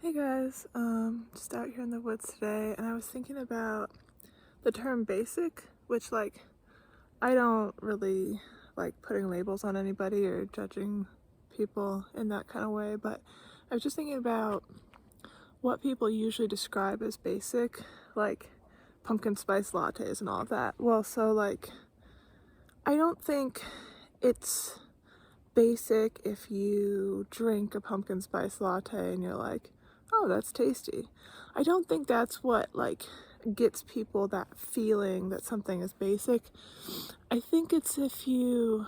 Hey guys, just out here in the woods today, and I was thinking about the term basic, which I don't really like putting labels on anybody or judging people in that kind of way, but I was just thinking about what people usually describe as basic, like pumpkin spice lattes and all of that. Well, I don't think it's basic if you drink a pumpkin spice latte and you're like, oh, that's tasty. I don't think that's what gets people that feeling that something is basic. I think it's if you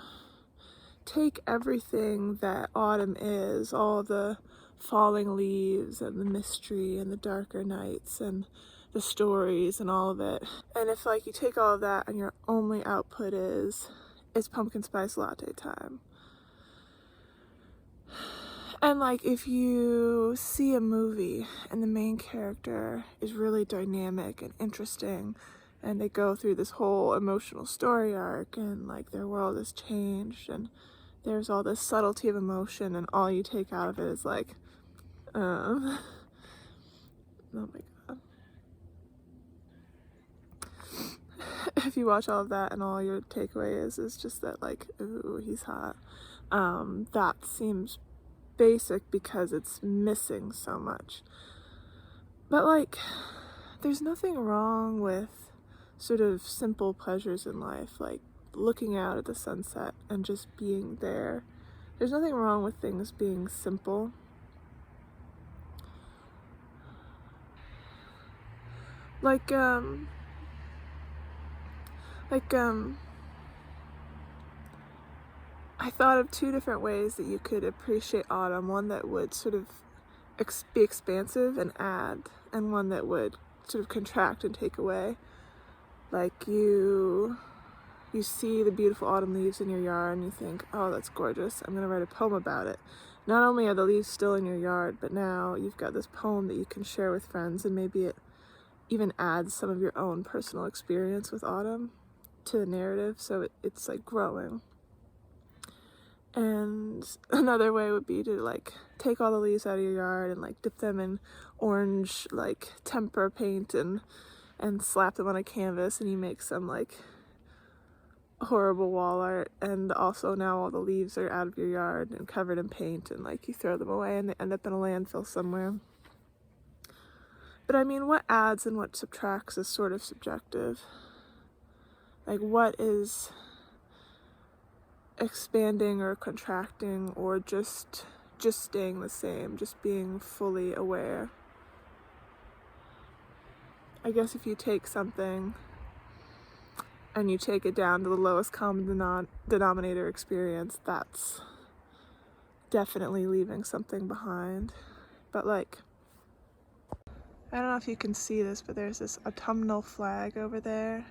take everything that autumn is, all the falling leaves and the mystery and the darker nights and the stories and all of it, and if you take all of that and your only output is it's pumpkin spice latte time. And if you see a movie and the main character is really dynamic and interesting and they go through this whole emotional story arc and their world has changed and there's all this subtlety of emotion and all you take out of it is oh my god. If you watch all of that and all your takeaway is just that ooh, he's hot, that seems basic because it's missing so much. But there's nothing wrong with sort of simple pleasures in life, like looking out at the sunset and just being there. There's nothing wrong with things being simple. Like, um, like, um, I thought of two different ways that you could appreciate autumn. One that would sort of be expansive and add, and one that would sort of contract and take away. Like you see the beautiful autumn leaves in your yard and you think, oh, that's gorgeous, I'm gonna write a poem about it. Not only are the leaves still in your yard, but now you've got this poem that you can share with friends, and maybe it even adds some of your own personal experience with autumn to the narrative, so it's growing. And another way would be to take all the leaves out of your yard and dip them in orange tempera paint and slap them on a canvas, and you make some horrible wall art, and also now all the leaves are out of your yard and covered in paint, and you throw them away and they end up in a landfill somewhere. But I mean, what adds and what subtracts is sort of subjective. What is expanding or contracting or just staying the same, just being fully aware. I guess if you take something and you take it down to the lowest common denominator experience, that's definitely leaving something behind. But I don't know if you can see this, but there's this autumnal flag over there,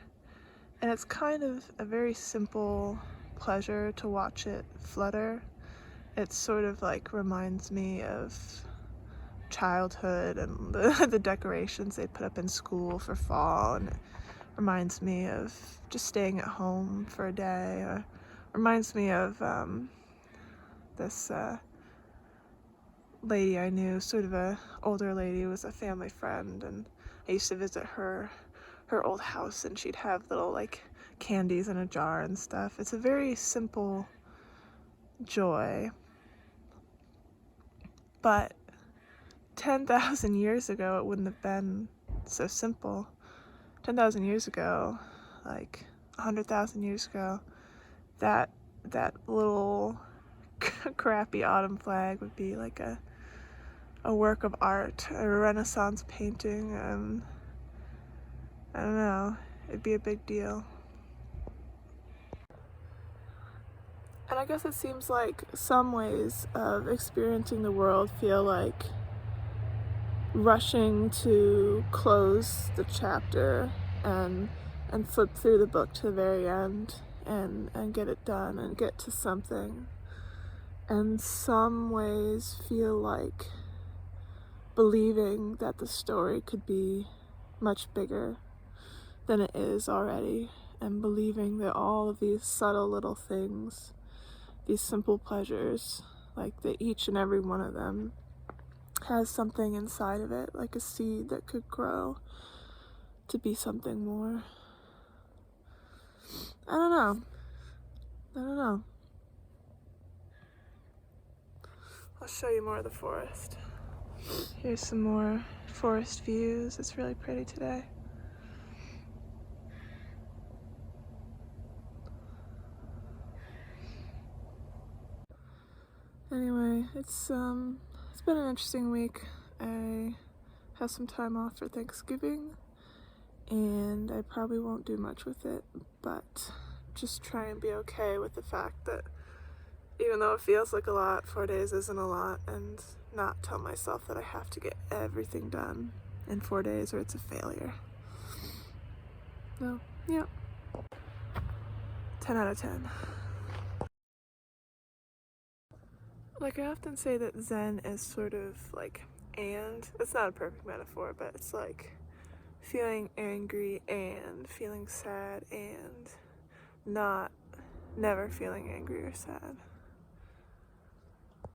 and it's kind of a very simple pleasure to watch it flutter. It sort of reminds me of childhood and the decorations they put up in school for fall, and it reminds me of just staying at home for a day, or reminds me of this lady I knew, sort of a older lady, was a family friend, and I used to visit her old house, and she'd have little candies in a jar and stuff. It's a very simple joy, but 10,000 years ago it wouldn't have been so simple. 10,000 years ago, 100,000 years ago, that little crappy autumn flag would be a work of art, a Renaissance painting, and I don't know, it'd be a big deal. And I guess it seems like some ways of experiencing the world feel like rushing to close the chapter and flip through the book to the very end and get it done and get to something. And some ways feel like believing that the story could be much bigger than it is already, and believing that all of these subtle little things, these simple pleasures, that each and every one of them has something inside of it, like a seed that could grow to be something more. I don't know. I'll show you more of the forest. Here's some more forest views. It's really pretty today. Anyway, it's been an interesting week. I have some time off for Thanksgiving, and I probably won't do much with it, but just try and be okay with the fact that even though it feels like a lot, 4 days isn't a lot, and not tell myself that I have to get everything done in 4 days or it's a failure. No, yeah. 10 out of 10. Like, I often say that Zen is sort of like, and it's not a perfect metaphor, but it's like feeling angry and feeling sad and never feeling angry or sad.